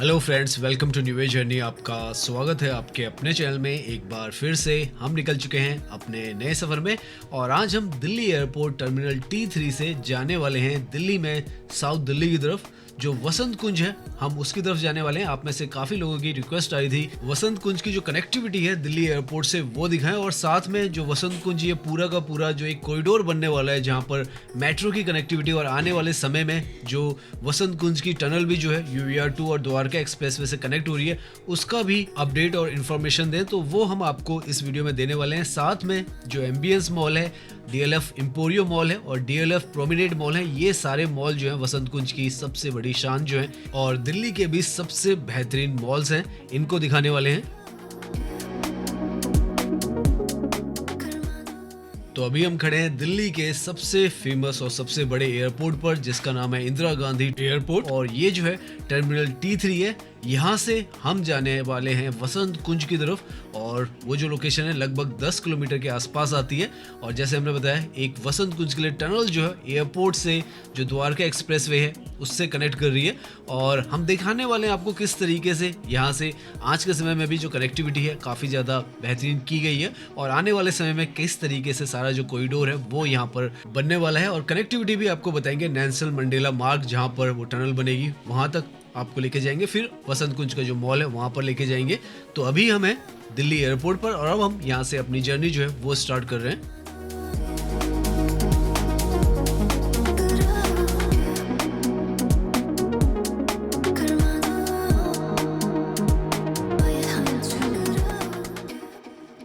Hello friends, welcome to new way journey. आपका स्वागत है आपके अपने चैनल में। एक बार फिर से हम निकल चुके हैं अपने नए सफ़र में और आज हम दिल्ली एयरपोर्ट टर्मिनल T3 से जाने वाले हैं दिल्ली में साउथ दिल्ली की तरफ। जो वसंत कुंज है हम उसकी तरफ जाने वाले हैं। आप में से काफ़ी लोगों की रिक्वेस्ट आई थी वसंत कुंज की जो कनेक्टिविटी है दिल्ली एयरपोर्ट से वो दिखाएं, और साथ में जो वसंत कुंज ये पूरा का पूरा जो एक कॉरिडोर बनने वाला है जहाँ पर मेट्रो की कनेक्टिविटी और आने वाले समय में जो वसंत कुंज की टनल भी जो है UVR2 और द्वारका एक्सप्रेसवे से कनेक्ट हो रही है उसका भी अपडेट और इन्फॉर्मेशन दें, तो वो हम आपको इस वीडियो में देने वाले हैं। साथ में जो एम्बियंस मॉल है, DLF एम्पोरियो मॉल है और DLF प्रोमिनेड मॉल है, ये सारे मॉल जो है वसंत कुंज की सबसे बड़ी शान जो है और दिल्ली के भी सबसे बेहतरीन मॉल्स हैं, इनको दिखाने वाले हैं। तो अभी हम खड़े हैं दिल्ली के सबसे फेमस और सबसे बड़े एयरपोर्ट पर जिसका नाम है इंदिरा गांधी एयरपोर्ट, और ये जो है टर्मिनल T3 है। यहाँ से हम जाने वाले हैं वसंत कुंज की तरफ और वो जो लोकेशन है लगभग 10 किलोमीटर के आसपास आती है। और जैसे हमने बताया एक वसंत कुंज के लिए टनल जो है एयरपोर्ट से जो द्वारका एक्सप्रेसवे है उससे कनेक्ट कर रही है, और हम दिखाने वाले हैं आपको किस तरीके से यहाँ से आज के समय में भी जो कनेक्टिविटी है काफ़ी ज़्यादा बेहतरीन की गई है और आने वाले समय में किस तरीके से सारा जो कॉरिडोर है वो यहाँ पर बनने वाला है। और कनेक्टिविटी भी आपको बताएंगे नेल्सन मंडेला मार्ग जहाँ पर वो टनल बनेगी वहाँ तक आपको लेके जाएंगे, फिर वसंत कुंज का जो मॉल है वहाँ पर लेके जाएंगे। तो अभी हम हैं दिल्ली एयरपोर्ट पर और अब हम यहाँ से अपनी जर्नी जो है वो स्टार्ट कर रहे हैं।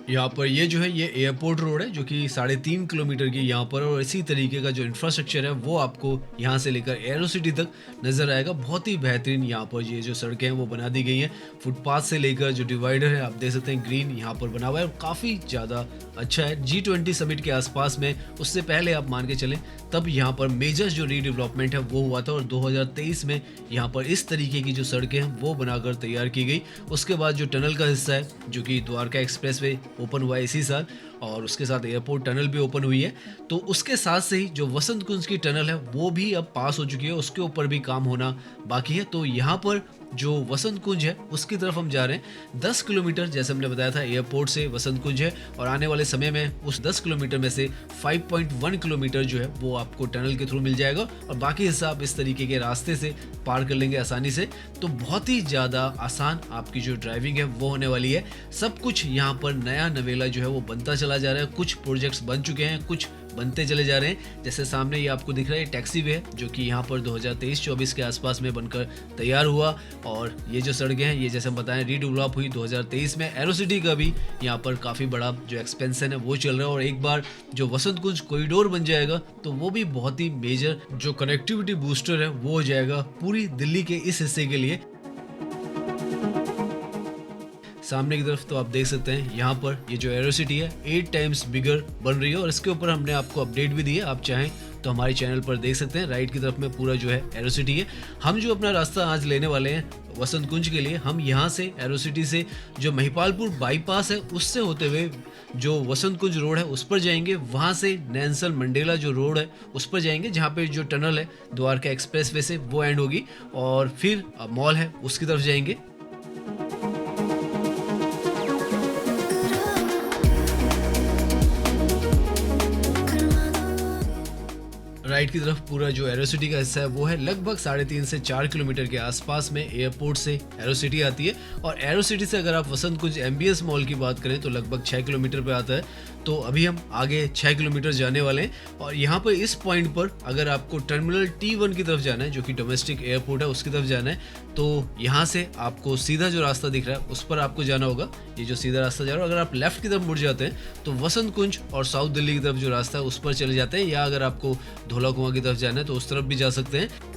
यहाँ पर ये जो है ये एयरपोर्ट रोड है जो कि 3.5 किलोमीटर की यहाँ पर, और इसी तरीके का जो इंफ्रास्ट्रक्चर है वो आपको यहाँ से लेकर एरो सिटी तक नज़र आएगा। बहुत ही बेहतरीन यहाँ पर ये जो सड़कें हैं वो बना दी गई हैं। फुटपाथ से लेकर जो डिवाइडर है आप देख सकते हैं ग्रीन यहाँ पर बना हुआ है और काफ़ी ज़्यादा अच्छा है। G20 समिट के आसपास में उससे पहले आप मान के चलें तब यहाँ पर मेजर जो रीडेवलपमेंट है वो हुआ था और 2023 में यहाँ पर इस तरीके की जो सड़कें हैं वो बनाकर तैयार की गई। उसके बाद जो टनल का हिस्सा है जो कि द्वारका एक्सप्रेसवे ओपन हुआ है इसी साल और उसके साथ एयरपोर्ट टनल भी ओपन हुई है, तो उसके साथ से ही जो वसंत कुंज की टनल है वो भी अब पास हो चुकी है, उसके ऊपर भी काम होना बाकी है। तो यहाँ पर जो वसंत कुंज है उसकी तरफ हम जा रहे हैं। 10 किलोमीटर जैसे हमने बताया था एयरपोर्ट से वसंत कुंज है और आने वाले समय में उस 10 किलोमीटर में से 5.1 किलोमीटर जो है वो आपको टनल के थ्रू मिल जाएगा और बाकी हिस्सा आप इस तरीके के रास्ते से पार कर लेंगे आसानी से। तो बहुत ही ज़्यादा आसान आपकी जो ड्राइविंग है वो होने वाली है। सब कुछ यहाँ पर नया नवेला जो है वो बनता चला जा रहा है। कुछ प्रोजेक्ट्स बन चुके हैं, कुछ बनते चले जा रहे हैं। जैसे सामने ये आपको दिख रहा है टैक्सी वे जो कि यहाँ पर 2023-24 के आसपास में बनकर तैयार हुआ, और ये जो सड़कें हैं ये जैसे हम बताएं रीडेवलप हुई 2023 में। एरो सिटी का भी यहाँ पर काफ़ी बड़ा जो एक्सपेंशन है वो चल रहा है और एक बार जो वसंत कुंज कॉरिडोर बन जाएगा तो वो भी बहुत ही मेजर जो कनेक्टिविटी बूस्टर है वो हो जाएगा पूरी दिल्ली के इस हिस्से के लिए। सामने की तरफ तो आप देख सकते हैं यहाँ पर ये जो एरो सिटी है 8 टाइम्स बिगर बन रही है और इसके ऊपर हमने आपको अपडेट भी दी है, आप चाहें तो हमारे चैनल पर देख सकते हैं। राइट की तरफ में पूरा जो है एरो सिटी है। हम जो अपना रास्ता आज लेने वाले हैं वसंत कुंज के लिए, हम यहाँ से एरो सिटी से जो महिपालपुर बाईपास है उससे होते हुए जो वसंत कुंज रोड है उस पर जाएंगे, वहाँ से नेल्सन मंडेला जो रोड है उस पर जाएंगे जहाँ पे जो टनल है द्वारका एक्सप्रेसवे से वो एंड होगी, और फिर मॉल है उसकी तरफ जाएंगे। राइट की तरफ पूरा जो एरो सिटी का हिस्सा है वो है लगभग 3.5 से 4 किलोमीटर के आसपास में एयरपोर्ट से एरो सिटी आती है, और एरो सिटी से अगर आप वसंत कुंज एम्बियंस मॉल की बात करें तो लगभग 6 किलोमीटर पे आता है। तो अभी हम आगे 6 किलोमीटर जाने वाले हैं और यहाँ पर इस पॉइंट पर अगर आपको टर्मिनल T1 की तरफ जाना है जो कि डोमेस्टिक एयरपोर्ट है उसकी तरफ जाना है, तो यहाँ से आपको सीधा जो रास्ता दिख रहा है उस पर आपको जाना होगा। ये जो सीधा रास्ता जा रहा है, अगर आप लेफ्ट की तरफ मुड़ जाते हैं तो वसंत कुंज और साउथ दिल्ली की तरफ जो रास्ता है उस पर चले जाते हैं, या अगर आपको धौला कुआं की तरफ जाना है तो उस तरफ भी जा सकते हैं।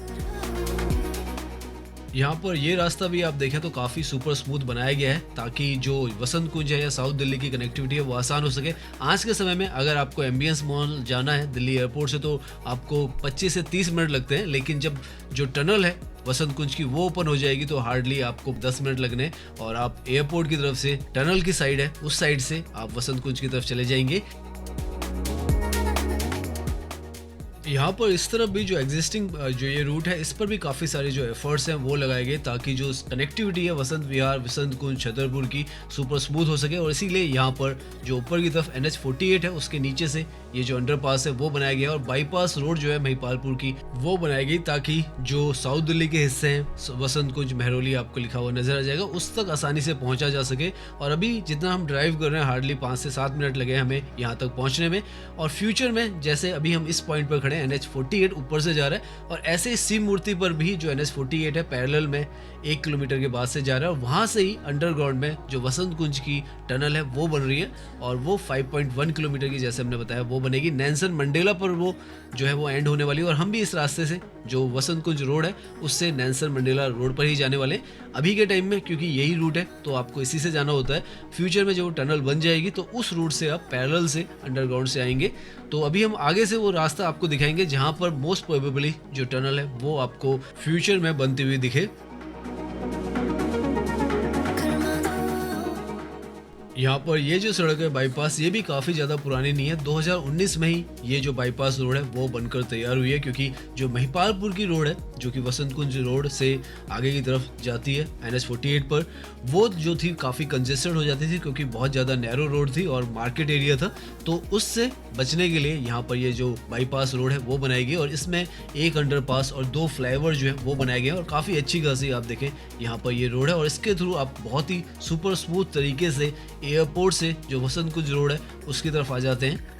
यहाँ पर ये रास्ता भी आप देखें तो काफ़ी सुपर स्मूथ बनाया गया है ताकि जो वसंत कुंज है या साउथ दिल्ली की कनेक्टिविटी है वो आसान हो सके। आज के समय में अगर आपको एम्बियंस मॉल जाना है दिल्ली एयरपोर्ट से तो आपको 25 से 30 मिनट लगते हैं, लेकिन जब जो टनल है वसंत कुंज की वो ओपन हो जाएगी तो हार्डली आपको 10 मिनट लगने, और आप एयरपोर्ट की तरफ से टनल की साइड है उस साइड से आप वसंत कुंज की तरफ चले जाएंगे। यहाँ पर इस तरफ भी जो एग्जिस्टिंग जो ये रूट है, इस पर भी काफ़ी सारे जो एफर्ट्स हैं वो लगाए गए ताकि जो कनेक्टिविटी है वसंत विहार, वसंत कुंज, छतरपुर की सुपर स्मूथ हो सके। और इसीलिए यहाँ पर जो ऊपर की तरफ NH-48 है उसके नीचे से ये जो अंडरपास है वो बनाया गया और बाईपास रोड जो है महिपालपुर की वो बनाई गई ताकि जो साउथ दिल्ली के हिस्से हैं वसंत कुंज, महरौली आपको लिखा हुआ नजर आ जाएगा, उस तक आसानी से पहुंचा जा सके। और अभी जितना हम ड्राइव कर रहे हैं हार्डली 5 से 7 मिनट लगे हमें यहाँ तक पहुंचने में। और फ्यूचर में जैसे अभी हम इस पॉइंट पर खड़े हैं, NH-48 ऊपर से जा रहा है और ऐसे शिव मूर्ति पर भी जो NH-48 है पैरेलल में 1 किलोमीटर के बाद से जा रहा है और वहां से ही अंडरग्राउंड में जो वसंत कुंज की टनल है वो बन रही है और वो 5.1 किलोमीटर की जैसे हमने बताया वो बनेगी। नेल्सन मंडेला पर वो जो है वो एंड होने वाली है और हम भी इस रास्ते से जो वसंत कुंज रोड है उससे नेल्सन मंडेला रोड पर ही जाने वाले हैं अभी के टाइम में, क्योंकि यही रूट है तो आपको इसी से जाना होता है। फ्यूचर में जब वो टनल बन जाएगी तो उस रूट से आप पैरेलल से अंडरग्राउंड से आएंगे। तो अभी हम आगे से वो रास्ता आपको दिखाएंगे जहां पर मोस्ट प्रोबेबली जो टनल है वो आपको फ्यूचर में बनती हुई दिखे। यहाँ पर ये जो सड़क है बाईपास, ये भी काफ़ी ज़्यादा पुरानी नहीं है। 2019 में ही ये जो बाईपास रोड है वो बनकर तैयार हुई है, क्योंकि जो महिपालपुर की रोड है जो कि वसंत कुंज रोड से आगे की तरफ जाती है NH-48 पर, वो जो थी काफ़ी कंजेस्टेड हो जाती थी क्योंकि बहुत ज़्यादा नैरो रोड थी और मार्केट एरिया था। तो उससे बचने के लिए यहाँ पर ये जो बाईपास रोड है वो बनाई गई और इसमें एक अंडरपास और 2 फ्लाईओवर जो है वो बनाए गए और काफ़ी अच्छी खासी आप देखें यहाँ पर ये रोड है और इसके थ्रू आप बहुत ही सुपर स्मूथ तरीके से एयरपोर्ट से जो वसंत कुंज रोड है उसकी तरफ आ जाते हैं।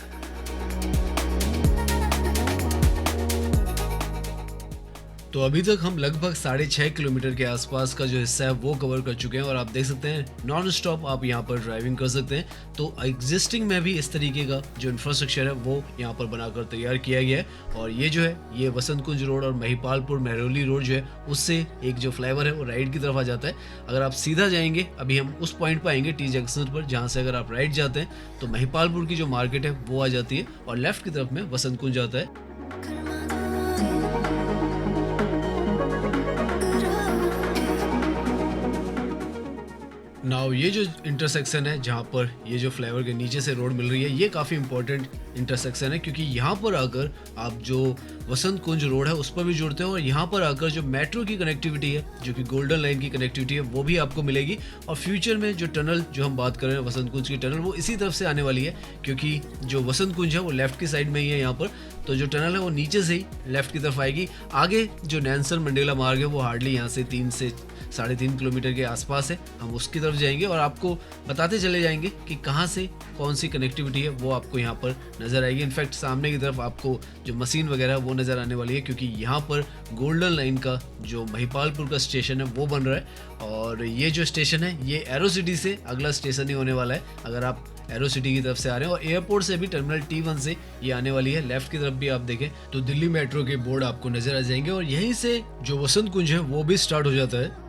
तो अभी तक हम लगभग 6.5 किलोमीटर के आसपास का जो हिस्सा है वो कवर कर चुके हैं और आप देख सकते हैं नॉन स्टॉप आप यहाँ पर ड्राइविंग कर सकते हैं। तो एग्जिस्टिंग में भी इस तरीके का जो इंफ्रास्ट्रक्चर है वो यहाँ पर बनाकर तैयार किया गया है और ये जो है ये वसंत कुंज रोड और महिपालपुर महरौली रोड जो है उससे एक जो फ्लाईओवर है वो राइट की तरफ आ जाता है। अगर आप सीधा जाएंगे, अभी हम उस पॉइंट पर आएंगे टी जंक्शन पर, जहाँ से अगर आप राइट जाते हैं तो महिपालपुर की जो मार्केट है वो आ जाती है और लेफ्ट की तरफ में वसंत कुंज आता है। नाउ ये जो इंटरसेक्शन है जहाँ पर ये जो फ्लाईओवर के नीचे से रोड मिल रही है, ये काफ़ी इंपॉर्टेंट इंटरसेक्शन है क्योंकि यहाँ पर आकर आप जो वसंत कुंज रोड है उस पर भी जुड़ते हैं और यहाँ पर आकर जो मेट्रो की कनेक्टिविटी है जो कि गोल्डन लाइन की कनेक्टिविटी है वो भी आपको मिलेगी। और फ्यूचर में जो टनल जो हम बात कर रहे हैं वसंत कुंज की टनल, वो इसी तरफ से आने वाली है क्योंकि जो वसंत कुंज है वो लेफ्ट की साइड में ही है यहाँ पर, तो जो टनल है वो नीचे से ही लेफ्ट की तरफ आएगी। आगे जो नेल्सन मंडेला मार्ग है वो हार्डली यहाँ से 3 से 3.5 किलोमीटर के आसपास है, हम उसकी तरफ जाएंगे और आपको बताते चले जाएंगे कि कहाँ से कौन सी कनेक्टिविटी है वो आपको यहाँ पर नज़र आएगी। इनफैक्ट सामने की तरफ आपको जो मशीन वगैरह है वो नज़र आने वाली है क्योंकि यहाँ पर गोल्डन लाइन का जो महिपालपुर का स्टेशन है वो बन रहा है और ये जो स्टेशन है ये एरो सिटी से अगला स्टेशन ही होने वाला है। अगर आप एरो सिटी की तरफ से आ रहे हैं और एयरपोर्ट से भी टर्मिनल T1 से ये आने वाली है। लेफ्ट की तरफ भी आप देखें तो दिल्ली मेट्रो के बोर्ड आपको नजर आ जाएंगे और यहीं से जो वसंत कुंज है वो भी स्टार्ट हो जाता है।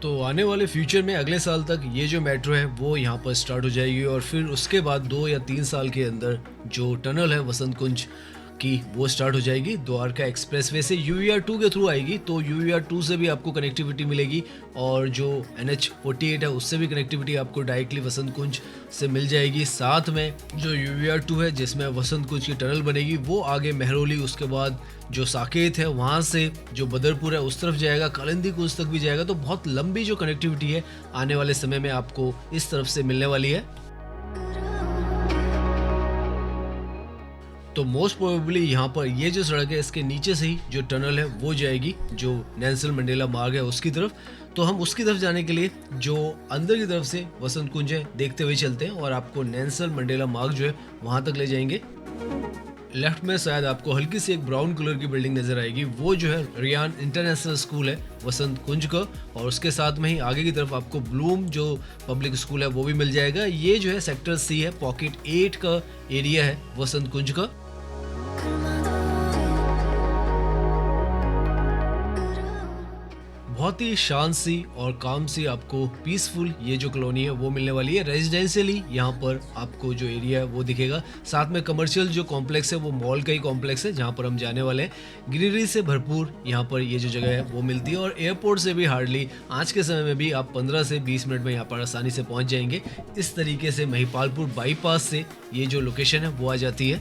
तो आने वाले फ्यूचर में अगले साल तक ये जो मेट्रो है वो यहाँ पर स्टार्ट हो जाएगी और फिर उसके बाद 2 या 3 साल के अंदर जो टनल है वसंत कुंज की वो स्टार्ट हो जाएगी। द्वारका एक्सप्रेसवे से UER2 के थ्रू आएगी तो UER2 से भी आपको कनेक्टिविटी मिलेगी और जो NH-48 है उससे भी कनेक्टिविटी आपको डायरेक्टली वसंत कुंज से मिल जाएगी। साथ में जो UER2 है जिसमें वसंत कुंज की टनल बनेगी वो आगे महरौली, उसके बाद जो साकेत है वहाँ से जो बदरपुर है उस तरफ जाएगा, कालिंदी कुंज तक भी जाएगा। तो बहुत लंबी जो कनेक्टिविटी है आने वाले समय में आपको इस तरफ से मिलने वाली है। तो मोस्ट प्रोबेबली यहाँ पर ये जो सड़क है इसके नीचे से ही जो टनल है वो जाएगी जो नेल्सन मंडेला मार्ग है उसकी तरफ। तो हम उसकी तरफ जाने के लिए जो अंदर की तरफ से वसंत कुंज है देखते हुए चलते हैं और आपको नेल्सन मंडेला मार्ग जो है वहाँ तक ले जाएंगे। लेफ्ट में शायद आपको हल्की सी एक ब्राउन कलर की बिल्डिंग नजर आएगी, वो जो है रियान इंटरनेशनल स्कूल है वसंत कुंज का और उसके साथ में ही आगे की तरफ आपको ब्लूम जो पब्लिक स्कूल है वो भी मिल जाएगा। ये जो है सेक्टर C है, पॉकेट 8 का एरिया है वसंत कुंज का। बहुत ही शांत सी और काम सी आपको पीसफुल ये जो कॉलोनी है वो मिलने वाली है। रेजिडेंशियली यहाँ पर आपको जो एरिया है वो दिखेगा, साथ में कमर्शियल जो कॉम्प्लेक्स है वो मॉल का ही कॉम्प्लेक्स है जहाँ पर हम जाने वाले हैं। ग्रीनरी से भरपूर यहाँ पर ये जो जगह है वो मिलती है और एयरपोर्ट से भी हार्डली आज के समय में भी आप 15 से 20 मिनट में यहाँ पर आसानी से पहुँच जाएंगे। इस तरीके से महिपालपुर बाईपास से ये जो लोकेशन है वो आ जाती है।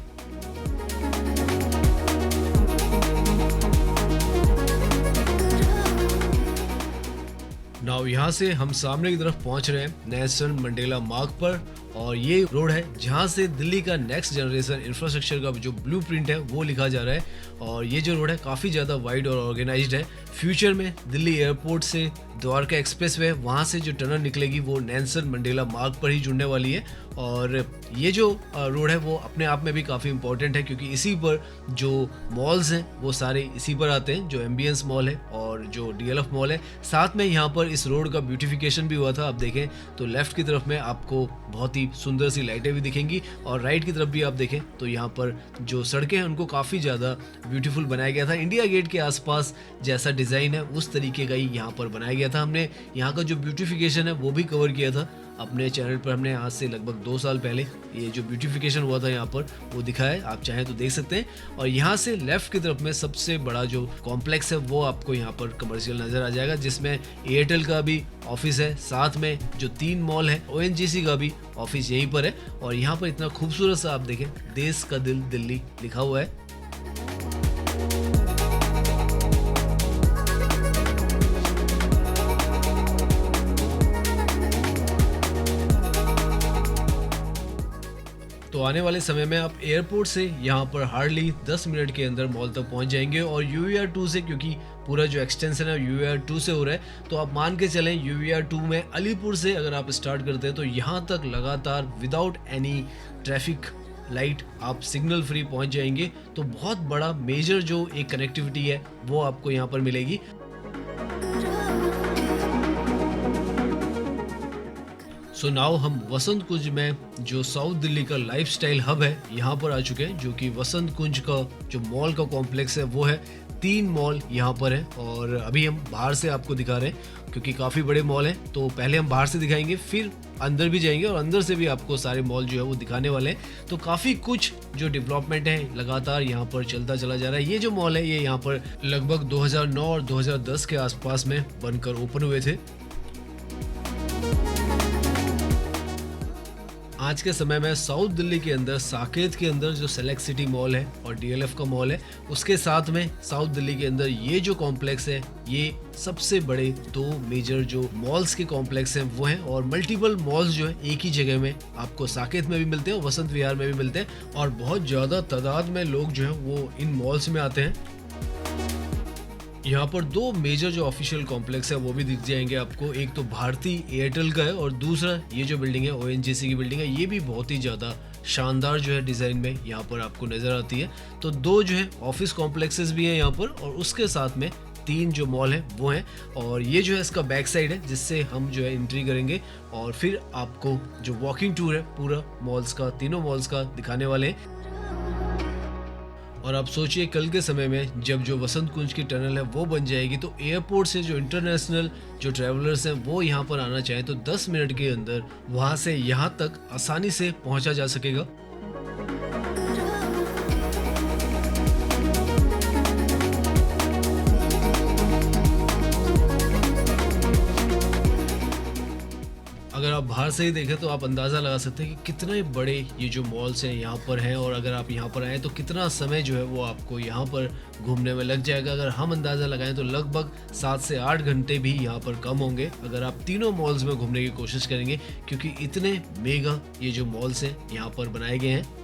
नाउ यहाँ से हम सामने की तरफ पहुंच रहे हैं नेल्सन मंडेला मार्ग पर, और ये रोड है जहाँ से दिल्ली का नेक्स्ट जनरेशन इंफ्रास्ट्रक्चर का जो ब्लूप्रिंट है वो लिखा जा रहा है। और ये जो रोड है काफ़ी ज़्यादा वाइड और ऑर्गेनाइज्ड है। फ्यूचर में दिल्ली एयरपोर्ट से द्वारका एक्सप्रेसवे वहाँ से जो टनल निकलेगी वो नेल्सन मंडेला मार्ग पर ही जुड़ने वाली है। और ये जो रोड है वो अपने आप में भी काफ़ी इंपॉर्टेंट है, क्योंकि इसी पर जो मॉल्स हैं वो सारे इसी पर आते हैं, जो एम्बियंस मॉल है और जो डीएलएफ मॉल है। साथ में यहाँ पर इस रोड का ब्यूटिफिकेशन भी हुआ था। आप देखें तो लेफ्ट की तरफ में आपको बहुत ही सुंदर सी लाइटें भी दिखेंगी, और राइट की तरफ भी आप देखें तो यहाँ पर जो सड़कें हैं उनको काफ़ी ज़्यादा ब्यूटीफुल बनाया गया था। इंडिया गेट के आसपास जैसा डिज़ाइन है उस तरीके का ही यहाँ पर बनाया गया था। हमने यहाँ का जो ब्यूटिफिकेशन है वो भी कवर किया था अपने चैनल पर। हमने आज से लगभग 2 साल पहले ये जो ब्यूटिफिकेशन हुआ था यहाँ पर वो दिखा है, आप चाहें तो देख सकते हैं। और यहाँ से लेफ्ट की तरफ में सबसे बड़ा जो कॉम्प्लेक्स है वो आपको यहाँ पर कमर्शियल नज़र आ जाएगा, जिसमें एयरटेल का भी ऑफिस है। साथ में जो 3 मॉल है ओएनजीसी का भी ऑफिस यहीं पर है। और यहाँ पर इतना खूबसूरत सा आप देखें देश का दिल दिल्ली लिखा हुआ है। तो आने वाले समय में आप एयरपोर्ट से यहाँ पर हार्डली 10 मिनट के अंदर मॉल तक पहुँच जाएंगे। और यूवीआर 2 से, क्योंकि पूरा जो एक्सटेंशन है यूवीआर 2 से हो रहा है, तो आप मान के चलें यूवीआर 2 में अलीपुर से अगर आप स्टार्ट करते हैं तो यहाँ तक लगातार विदाउट एनी ट्रैफिक लाइट आप सिग्नल फ्री पहुँच जाएंगे। तो बहुत बड़ा मेजर जो एक कनेक्टिविटी है वो आपको यहाँ पर मिलेगी। सो नाउ हम वसंत कुंज में जो साउथ दिल्ली का लाइफस्टाइल हब है यहाँ पर आ चुके हैं, जो कि वसंत कुंज का जो मॉल का कॉम्प्लेक्स है वो है। 3 मॉल यहाँ पर है, और अभी हम बाहर से आपको दिखा रहे हैं क्योंकि काफ़ी बड़े मॉल हैं। तो पहले हम बाहर से दिखाएंगे, फिर अंदर भी जाएंगे और अंदर से भी आपको सारे मॉल जो है वो दिखाने वाले हैं। तो काफ़ी कुछ जो डेवलपमेंट है लगातार यहाँ पर चलता चला जा रहा है। ये जो मॉल है ये यहाँ पर लगभग 2009 और 2010 के आसपास में बनकर ओपन हुए थे। आज के समय में साउथ दिल्ली के अंदर साकेत के अंदर जो सेलेक्ट सिटी मॉल है और डीएलएफ का मॉल है, उसके साथ में साउथ दिल्ली के अंदर ये जो कॉम्प्लेक्स है ये सबसे बड़े 2 मेजर जो मॉल्स के कॉम्प्लेक्स हैं वो हैं। और मल्टीपल मॉल्स जो है एक ही जगह में आपको साकेत में भी मिलते हैं और वसंत विहार में भी मिलते हैं, और बहुत ज़्यादा तादाद में लोग जो है वो इन मॉल्स में आते हैं। यहाँ पर 2 मेजर जो ऑफिशियल कॉम्प्लेक्स है वो भी दिख जाएंगे आपको। एक तो भारती एयरटेल का है और दूसरा ये जो बिल्डिंग है ओएनजीसी की बिल्डिंग है। ये भी बहुत ही ज़्यादा शानदार जो है डिज़ाइन में यहाँ पर आपको नज़र आती है। तो 2 जो है ऑफिस कॉम्प्लेक्सेस भी हैं यहाँ पर, और उसके साथ में 3 जो मॉल हैं वो हैं। और ये जो है इसका बैक साइड है जिससे हम जो है एंट्री करेंगे और फिर आपको जो वॉकिंग टूर है पूरा मॉल्स का, तीनों मॉल्स का दिखाने वाले हैं। और आप सोचिए कल के समय में जब जो वसंत कुंज की टनल है वो बन जाएगी, तो एयरपोर्ट से जो इंटरनेशनल जो ट्रैवलर्स हैं वो यहाँ पर आना चाहें तो 10 मिनट के अंदर वहाँ से यहाँ तक आसानी से पहुँचा जा सकेगा। अगर आप बाहर से ही देखें तो आप अंदाज़ा लगा सकते हैं कि कितने बड़े ये जो मॉल्स हैं यहाँ पर हैं, और अगर आप यहाँ पर आएँ तो कितना समय जो है वो आपको यहाँ पर घूमने में लग जाएगा। अगर हम अंदाज़ा लगाएं तो लगभग 7 से 8 घंटे भी यहाँ पर कम होंगे अगर आप तीनों मॉल्स में घूमने की कोशिश करेंगे, क्योंकि इतने मेगा ये जो मॉल्स हैं यहाँ पर बनाए गए हैं।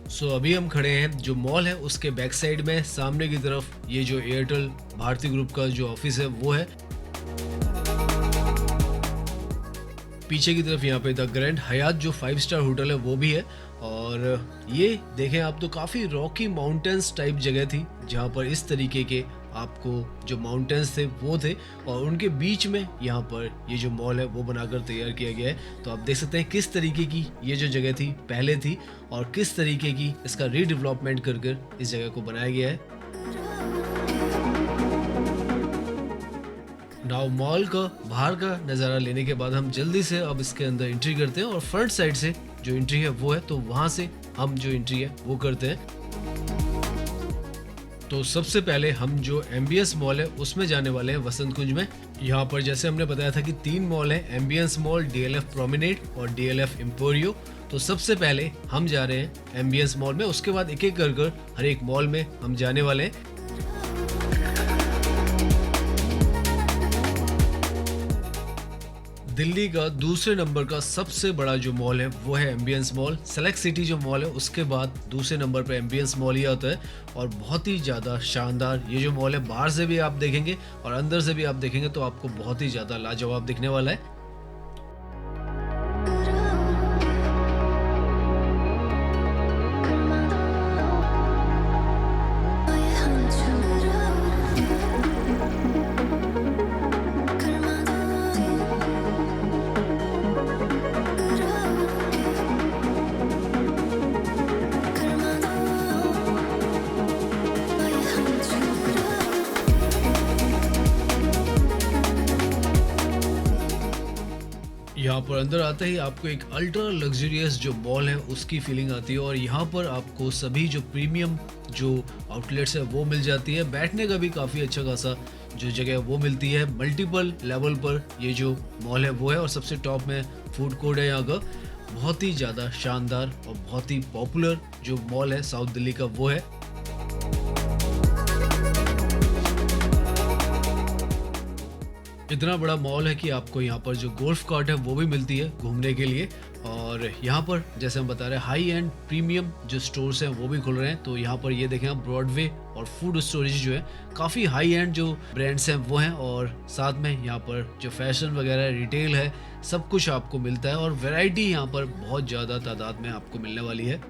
सो अभी हम खड़े हैं जो मॉल है उसके बैक साइड में, सामने की तरफ ये जो एयरटेल भारती ग्रुप का जो ऑफिस है वो है। पीछे की तरफ यहाँ पे द ग्रैंड हयात जो 5 स्टार होटल है वो भी है। और ये देखें आप तो काफ़ी रॉकी माउंटेन्स टाइप जगह थी जहाँ पर इस तरीके के आपको जो माउंटेन्स थे वो थे, और उनके बीच में यहाँ पर ये जो मॉल है वो बनाकर तैयार किया गया है। तो आप देख सकते हैं किस तरीके की ये जो जगह थी पहले थी और किस तरीके की इसका रीडेवलपमेंट कर कर इस जगह को बनाया गया है। नाउ मॉल का बाहर का नज़ारा लेने के बाद हम जल्दी से अब इसके अंदर एंट्री करते हैं, और फ्रंट साइड से जो एंट्री है वो है, तो वहाँ से हम जो एंट्री है वो करते हैं। 2 तो सबसे पहले हम जो एमबीएस मॉल है उसमें जाने वाले हैं वसंत कुंज में। यहाँ पर जैसे हमने बताया था कि 3 मॉल हैं, एमबीएस मॉल, डीएलएफ प्रोमेनेड और डीएलएफ एम्पोरियो। तो सबसे पहले हम जा रहे हैं एमबीएस मॉल में, उसके बाद एक एक कर कर हर एक मॉल में हम जाने वाले हैं। दिल्ली का दूसरे नंबर का सबसे बड़ा जो मॉल है वो है एम्बियंस मॉल। सेलेक्ट सिटी जो मॉल है उसके बाद दूसरे नंबर पे एम्बियंस मॉल ही आता है और बहुत ही ज़्यादा शानदार ये जो मॉल है, बाहर से भी आप देखेंगे और अंदर से भी आप देखेंगे तो आपको बहुत ही ज़्यादा लाजवाब दिखने वाला है। यहाँ पर अंदर आते ही आपको एक अल्ट्रा लग्जरियस जो मॉल है उसकी फीलिंग आती है और यहाँ पर आपको सभी जो प्रीमियम जो आउटलेट्स है वो मिल जाती है। बैठने का भी काफ़ी अच्छा खासा जो जगह है वो मिलती है। मल्टीपल लेवल पर ये जो मॉल है वो है और सबसे टॉप में फूड कोर्ट है यहाँ का। बहुत ही ज़्यादा शानदार और बहुत ही पॉपुलर जो मॉल है साउथ दिल्ली का वो है। इतना बड़ा मॉल है कि आपको यहाँ पर जो गोल्फ कार्ट है वो भी मिलती है घूमने के लिए। और यहाँ पर जैसे हम बता रहे हैं हाई एंड प्रीमियम जो स्टोर्स हैं वो भी खुल रहे हैं। तो यहाँ पर ये देखें आप, ब्रॉडवे और फूड स्टोरेज जो है काफ़ी हाई एंड जो ब्रांड्स हैं वो हैं और साथ में यहाँ पर जो फैशन वगैरह रिटेल है सब कुछ आपको मिलता है और वैरायटी यहाँ पर बहुत ज़्यादा तादाद में आपको मिलने वाली है।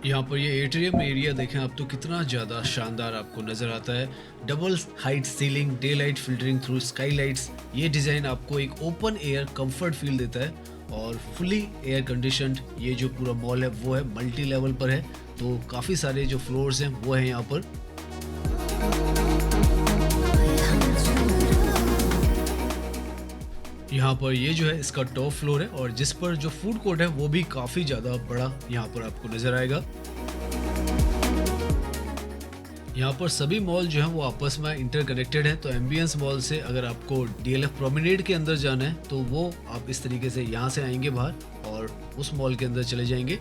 यहाँ पर ये एट्रियम एरिया देखें आप तो कितना ज़्यादा शानदार आपको नज़र आता है। Double height ceiling, day light filtering through sky lights, ये डिज़ाइन आपको एक ओपन एयर कंफर्ट फील देता है और फुली एयर कंडीशनड ये जो पूरा मॉल है वो है मल्टी लेवल पर है। तो काफ़ी सारे जो फ्लोर्स हैं वो हैं यहाँ पर। यहाँ पर ये जो है इसका टॉप फ्लोर है और जिस पर जो फूड कोर्ट है वो भी काफ़ी ज़्यादा बड़ा यहाँ पर आपको नज़र आएगा। यहाँ पर सभी मॉल जो है वो आपस में इंटरकनेक्टेड है। तो एम्बियंस मॉल से अगर आपको डीएलएफ प्रोमेनेड के अंदर जाना है तो वो आप इस तरीके से यहाँ से आएंगे बाहर और उस मॉल के अंदर चले जाएंगे।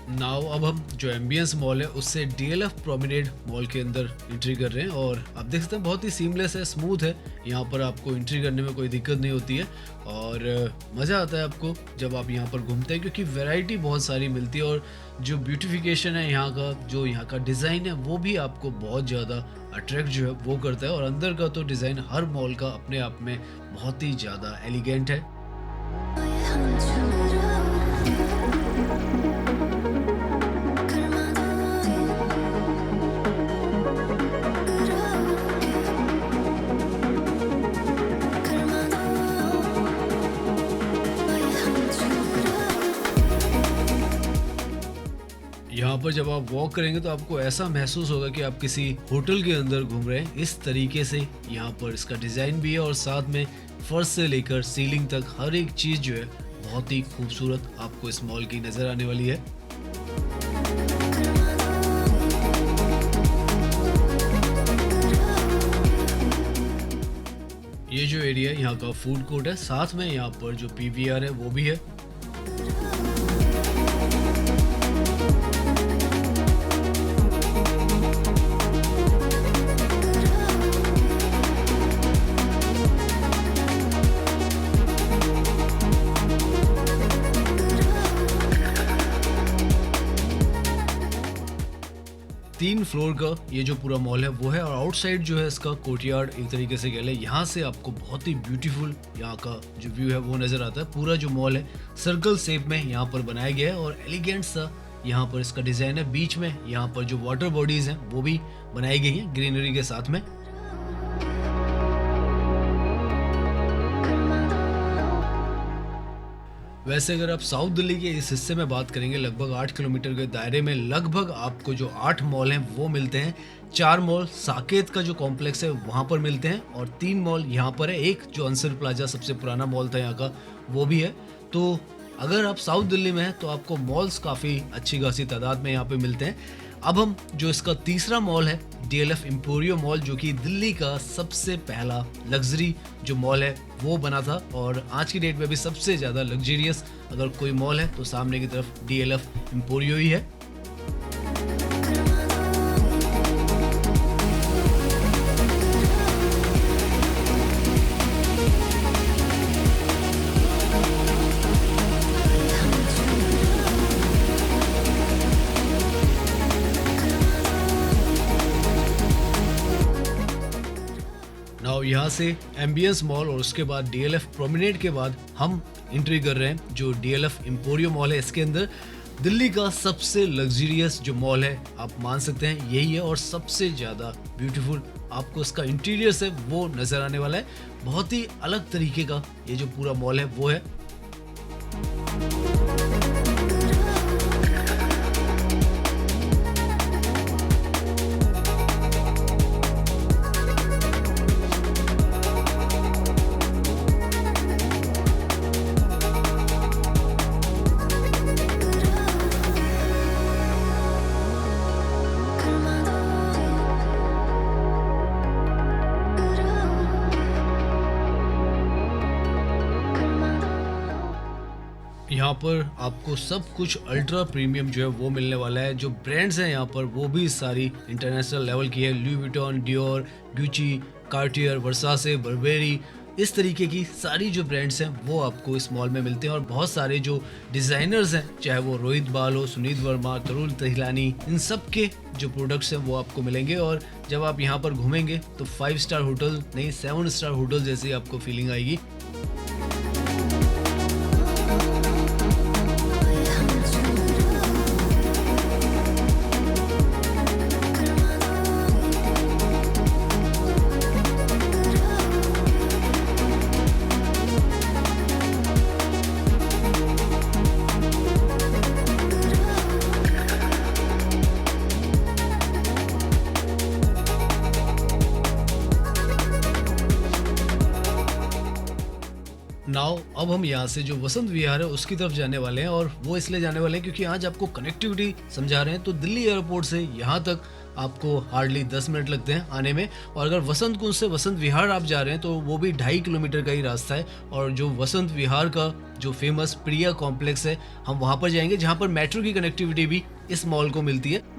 नाउ अब हम जो एम्बियंस मॉल है उससे डीएलएफ प्रोमेनेड मॉल के अंदर एंट्री कर रहे हैं और आप देख सकते हैं बहुत ही सीमलेस है, स्मूथ है। यहाँ पर आपको एंट्री करने में कोई दिक्कत नहीं होती है और मज़ा आता है आपको जब आप यहाँ पर घूमते हैं क्योंकि वैरायटी बहुत सारी मिलती है और जो ब्यूटिफिकेशन है यहाँ का, जो यहाँ का डिज़ाइन है वो भी आपको बहुत ज़्यादा अट्रैक्ट जो है वो करता है। और अंदर का तो डिज़ाइन हर मॉल का अपने आप में बहुत ही ज़्यादा एलिगेंट है। यहाँ पर जब आप वॉक करेंगे तो आपको ऐसा महसूस होगा कि आप किसी होटल के अंदर घूम रहे हैं। इस तरीके से यहाँ पर इसका डिज़ाइन भी है और साथ में फर्श से लेकर सीलिंग तक हर एक चीज़ जो है बहुत ही खूबसूरत आपको इस मॉल की नज़र आने वाली है। ये जो एरिया है यहाँ का फूड कोर्ट है, साथ में यहाँ पर जो पीवीआर है वो भी है। तीन फ्लोर का ये जो पूरा मॉल है वो है और आउटसाइड जो है इसका कोर्टयार्ड एक तरीके से कह लें, यहाँ से आपको बहुत ही ब्यूटीफुल यहाँ का जो व्यू है वो नज़र आता है। पूरा जो मॉल है सर्कल शेप में यहाँ पर बनाया गया है और एलिगेंट सा यहाँ पर इसका डिज़ाइन है। बीच में यहाँ पर जो वाटर बॉडीज़ हैं वो भी बनाई गई हैं ग्रीनरी के साथ में। वैसे अगर आप साउथ दिल्ली के इस हिस्से में बात करेंगे, लगभग 8 किलोमीटर के दायरे में लगभग आपको जो 8 मॉल हैं वो मिलते हैं। 4 मॉल साकेत का जो कॉम्प्लेक्स है वहाँ पर मिलते हैं और 3 मॉल यहाँ पर है। एक जो अंसर प्लाजा सबसे पुराना मॉल था यहाँ का वो भी है। तो अगर आप साउथ दिल्ली में हैं तो आपको मॉल्स काफ़ी अच्छी खासी तादाद में यहाँ पे मिलते हैं। अब हम जो इसका तीसरा मॉल है DLF एम्पोरियो मॉल, जो कि दिल्ली का सबसे पहला लग्जरी जो मॉल है वो बना था और आज की डेट में भी सबसे ज़्यादा लग्जरियस अगर कोई मॉल है तो सामने की तरफ DLF एम्पोरियो ही है। नाउ यहाँ से एम्बियंस मॉल और उसके बाद DLF प्रोमेनेड के बाद हम एंट्री कर रहे हैं जो DLF एम्पोरियो मॉल है। इसके अंदर दिल्ली का सबसे लग्जरियस जो मॉल है आप मान सकते हैं यही है और सबसे ज़्यादा ब्यूटीफुल आपको इसका इंटीरियर्स है वो नज़र आने वाला है। बहुत ही अलग तरीके का ये जो पूरा मॉल है वो है। यहाँ पर आपको सब कुछ अल्ट्रा प्रीमियम जो है वो मिलने वाला है। जो ब्रांड्स हैं यहाँ पर वो भी सारी इंटरनेशनल लेवल की है। Louis Vuitton, Dior, Gucci, Cartier, Versace, Burberry, इस तरीके की सारी जो ब्रांड्स हैं वो आपको इस मॉल में मिलते हैं। और बहुत सारे जो डिज़ाइनर्स हैं, चाहे वो रोहित बाल हो, सुनीत वर्मा, तरुल तहिलानी, इन सब के जो प्रोडक्ट्स हैं वो आपको मिलेंगे। और जब आप यहाँ पर घूमेंगे तो 5 स्टार होटल नहीं 7 स्टार होटल जैसी आपको फीलिंग आएगी। नाउ अब हम यहाँ से जो वसंत विहार है उसकी तरफ जाने वाले हैं और वो इसलिए जाने वाले हैं क्योंकि आज आपको कनेक्टिविटी समझा रहे हैं। तो दिल्ली एयरपोर्ट से यहाँ तक आपको हार्डली 10 मिनट लगते हैं आने में। और अगर वसंत कुंज से वसंत विहार आप जा रहे हैं तो वो भी 2.5 किलोमीटर का ही रास्ता है। और जो वसंत विहार का जो फेमस प्रिया कॉम्प्लेक्स है हम वहाँ पर जाएंगे, जहाँ पर मेट्रो की कनेक्टिविटी भी इस मॉल को मिलती है।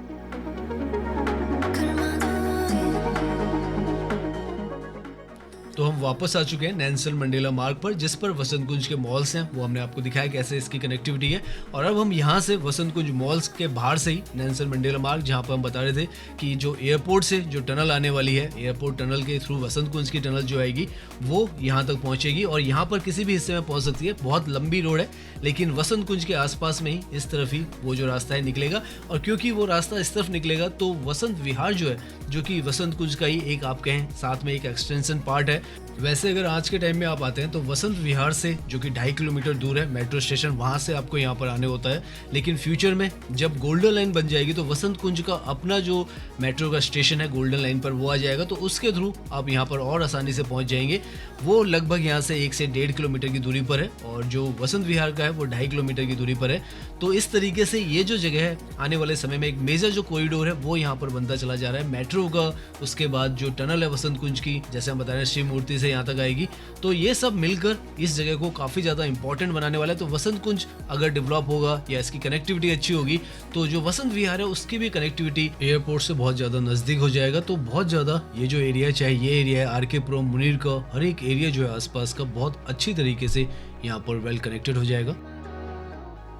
तो हम वापस आ चुके हैं नेल्सन मंडेला मार्ग पर, जिस पर वसंत कुंज के मॉल्स हैं वो हमने आपको दिखाया कैसे इसकी कनेक्टिविटी है। और अब हम यहाँ से वसंत कुंज मॉल्स के बाहर से ही नेल्सन मंडेला मार्ग, जहाँ पर हम बता रहे थे कि जो एयरपोर्ट से जो टनल आने वाली है, एयरपोर्ट टनल के थ्रू वसंत कुंज की टनल जो आएगी वो यहाँ तक पहुँचेगी और यहाँ पर किसी भी हिस्से में पहुँच सकती है। बहुत लंबी रोड है लेकिन वसंत कुंज के आसपास में ही इस तरफ ही वो जो रास्ता है निकलेगा। और क्योंकि वो रास्ता इस तरफ निकलेगा तो वसंत विहार जो है, जो कि वसंत कुंज का ही एक आप कहें साथ में एक एक्सटेंशन पार्ट है। वैसे अगर आज के टाइम में आप आते हैं तो वसंत विहार से, जो कि 2.5 किलोमीटर दूर है मेट्रो स्टेशन, वहां से आपको यहाँ पर आने होता है। लेकिन फ्यूचर में जब गोल्डन लाइन बन जाएगी तो वसंत कुंज का अपना जो मेट्रो का स्टेशन है गोल्डन लाइन पर वो आ जाएगा, तो उसके थ्रू आप यहाँ पर और आसानी से पहुँच जाएंगे। वो लगभग यहाँ से 1 से 1.5 किलोमीटर की दूरी पर है और जो वसंत विहार का है वो 2.5 किलोमीटर की दूरी पर है। तो इस तरीके से ये जो जगह है आने वाले समय में एक मेजर जो कॉरिडोर है वो यहाँ पर बनता चला जा रहा है मेट्रो का। उसके बाद जो टनल है वसंत कुंज की, जैसे हम बता रहे हैं शिव मूर्ति से यहाँ तक आएगी, तो ये सब मिलकर इस जगह को काफ़ी ज़्यादा इंपॉर्टेंट बनाने वाला है। तो वसंत कुंज अगर डेवलप होगा या इसकी कनेक्टिविटी अच्छी होगी तो जो वसंत विहार है उसकी भी कनेक्टिविटी एयरपोर्ट से बहुत ज़्यादा नज़दीक हो जाएगा। तो बहुत ज़्यादा ये जो एरिया है, चाहे ये एरिया है RK पुरम, मुनीर का, हर एक एरिया जो है आसपास का बहुत अच्छी तरीके से यहाँ पर वेल कनेक्टेड हो जाएगा।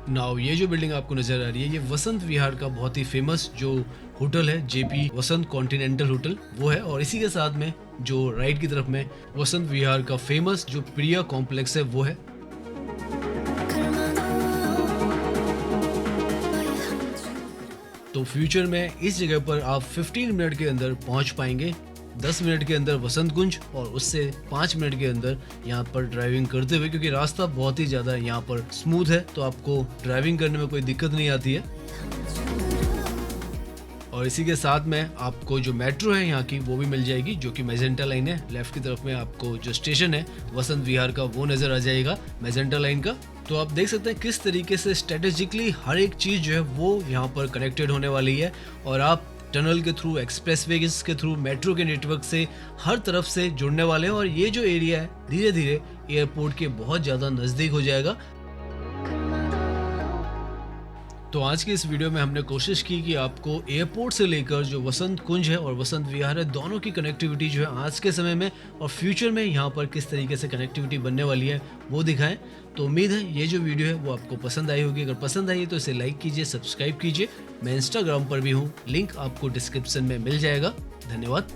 नाउ ये जो बिल्डिंग आपको नजर आ रही है ये वसंत विहार का बहुत ही फेमस जो होटल है, JP वसंत कॉन्टिनेंटल होटल, वो है। और इसी के साथ में जो राइट की तरफ में वसंत विहार का फेमस जो प्रिया कॉम्प्लेक्स है वो है। तो फ्यूचर में इस जगह पर आप 15 मिनट के अंदर पहुंच पाएंगे, 10 मिनट के अंदर वसंत कुंज और उससे 5 मिनट के अंदर यहाँ पर ड्राइविंग करते हुए, क्योंकि रास्ता बहुत ही ज़्यादा यहाँ पर स्मूथ है तो आपको ड्राइविंग करने में कोई दिक्कत नहीं आती है। और इसी के साथ में आपको जो मेट्रो है यहाँ की वो भी मिल जाएगी, जो कि मैजेंटा लाइन है। लेफ्ट की तरफ में आपको जो स्टेशन है वसंत विहार का वो नज़र आ जाएगा मैजेंटा लाइन का। तो आप देख सकते हैं किस तरीके से स्ट्रेटेजिकली हर एक चीज़ जो है वो यहाँ पर कनेक्टेड होने वाली है और आप टनल के थ्रू, एक्सप्रेसवेज के थ्रू, मेट्रो के नेटवर्क से हर तरफ से जुड़ने वाले हैं और ये जो एरिया है धीरे धीरे एयरपोर्ट के बहुत ज़्यादा नज़दीक हो जाएगा। तो आज की इस वीडियो में हमने कोशिश की कि आपको एयरपोर्ट से लेकर जो वसंत कुंज है और वसंत विहार है दोनों की कनेक्टिविटी जो है आज के समय में और फ्यूचर में यहाँ पर किस तरीके से कनेक्टिविटी बनने वाली है वो दिखाएं। तो उम्मीद है ये जो वीडियो है वो आपको पसंद आई होगी। अगर पसंद आई है तो इसे लाइक कीजिए, सब्सक्राइब कीजिए। मैं इंस्टाग्राम पर भी हूँ, लिंक आपको डिस्क्रिप्शन में मिल जाएगा। धन्यवाद।